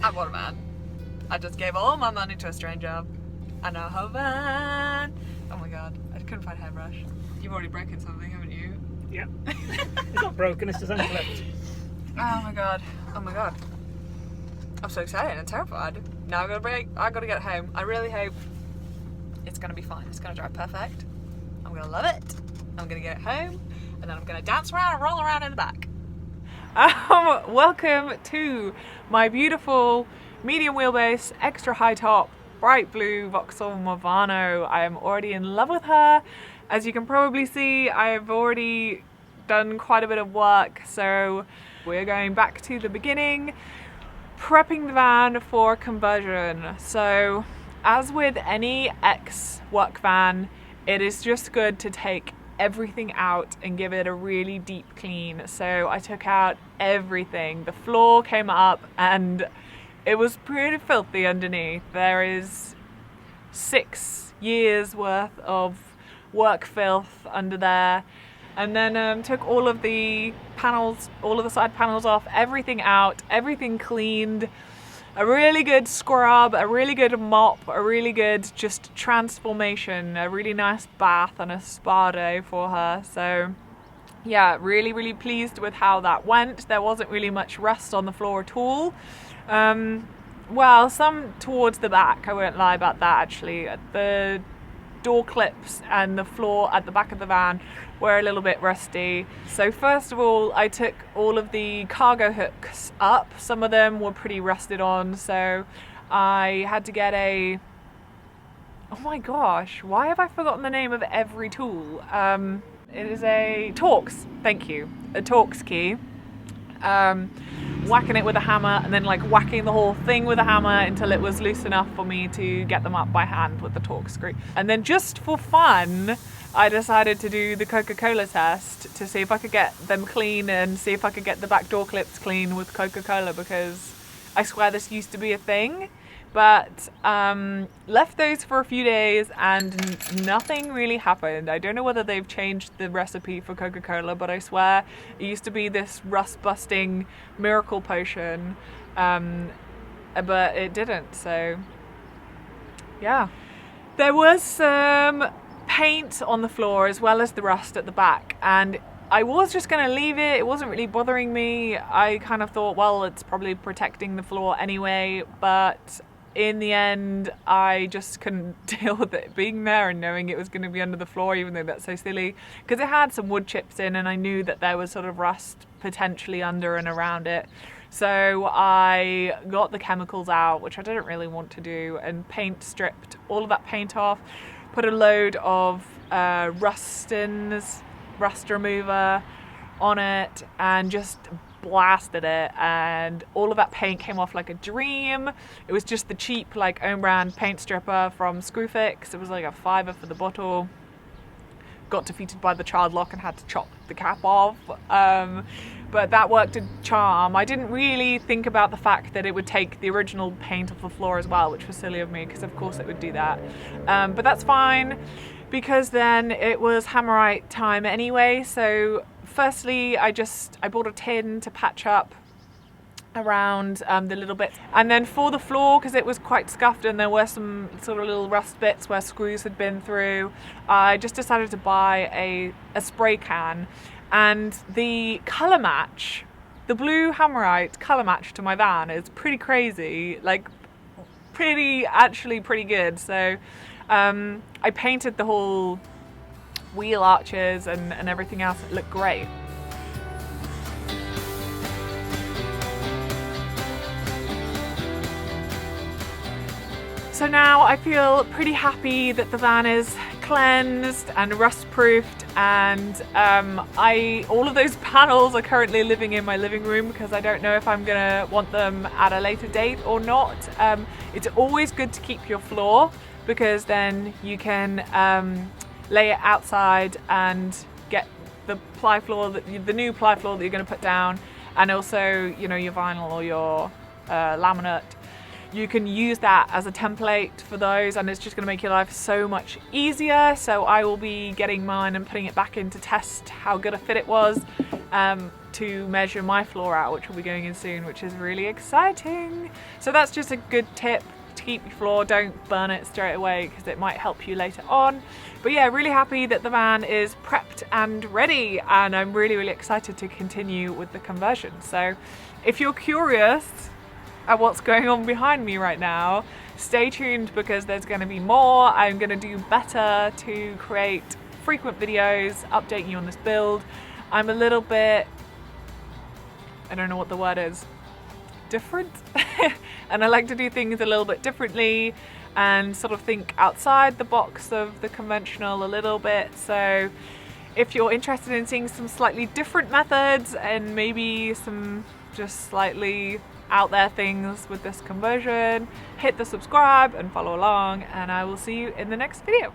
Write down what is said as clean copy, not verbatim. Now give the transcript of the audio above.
I bought a van. I just gave all my money to a stranger. I now have a van. Oh my god, I couldn't find a hairbrush. You've already broken something, haven't you? Yeah. It's not broken, it's just unclipped. Oh my god. Oh my god. I'm so excited and terrified. Now I gotta get home. I really hope it's gonna be fine. It's gonna drive perfect. I'm gonna love it. I'm gonna get it home and then I'm gonna dance around and roll around in the back. Welcome to my beautiful medium wheelbase, extra high top, bright blue Vauxhall Movano. I am already in love with her. As you can probably see, I've already done quite a bit of work, so we're going back to the beginning, prepping the van for conversion. So as with any ex-work van, it is just good to take everything out and give it a really deep clean. So I took out everything. The floor came up and it was pretty filthy underneath. There is 6 years worth of work filth under there. And then took all of the panels, all of the side panels off, everything out, everything cleaned. A really good scrub, a really good mop, a really good just transformation, a really nice bath and a spa day for her. So yeah, really pleased with how that went. There wasn't really much rust on the floor at all. Well, some towards the back, I won't lie about that actually. The door clips and the floor at the back of the van were a little bit rusty. So first of all, I took all of the cargo hooks up. Some of them were pretty rusted on, so I had to get a... Oh my gosh, why have I forgotten the name of every tool? It is a Torx, thank you, a Torx key. Whacking it with a hammer and then like whacking the whole thing with a hammer until it was loose enough for me to get them up by hand with the Torx screw. And then just for fun, I decided to do the Coca-Cola test to see if I could get them clean and see if I could get the back door clips clean with Coca-Cola, because I swear this used to be a thing. But left those for a few days and nothing really happened. I don't know whether they've changed the recipe for Coca-Cola, but I swear it used to be this rust-busting miracle potion, but it didn't, so yeah. There was some paint on the floor as well as the rust at the back, and I was just going to leave it. It wasn't really bothering me. I kind of thought, well, it's probably protecting the floor anyway, but in the end, I just couldn't deal with it being there and knowing it was going to be under the floor, even though that's so silly, because it had some wood chips in and I knew that there was sort of rust potentially under and around it. So I got the chemicals out, which I didn't really want to do, and paint stripped all of that paint off, put a load of Rustins, rust remover on it, and just blasted it, and all of that paint came off like a dream. It was just the cheap like own brand paint stripper from Screwfix. It was like a $5 for the bottle. Got defeated by the child lock and had to chop the cap off, but that worked a charm. I didn't really think about the fact that it would take the original paint off the floor as well, which was silly of me, because of course it would do that, but that's fine, because then it was Hammerite time anyway. So firstly, I bought a tin to patch up around the little bits, and then for the floor, because it was quite scuffed and there were some sort of little rust bits where screws had been through, I just decided to buy a spray can, and the colour match, the blue Hammerite colour match to my van is pretty crazy, like actually pretty good. So I painted the whole wheel arches and everything else. It looked great. So now I feel pretty happy that the van is cleansed and rust-proofed, and all of those panels are currently living in my living room because I don't know if I'm gonna want them at a later date or not. It's always good to keep your floor, because then you can lay it outside and get the ply floor, the new ply floor that you're going to put down, and also, you know, your vinyl or your laminate. You can use that as a template for those, and it's just going to make your life so much easier. So I will be getting mine and putting it back in to test how good a fit it was. to measure my floor out, which will be going in soon, which is really exciting. So that's just a good tip to keep your floor, don't burn it straight away because it might help you later on. But yeah, really happy that the van is prepped and ready, and I'm really excited to continue with the conversion. So if you're curious at what's going on behind me right now, stay tuned because there's going to be more. I'm going to do better to create frequent videos updating you on this build. I'm a little bit, I don't know what the word is, different and I like to do things a little bit differently and sort of think outside the box of the conventional a little bit. So if you're interested in seeing some slightly different methods and maybe some just slightly out there things with this conversion, hit the subscribe and follow along, and I will see you in the next video.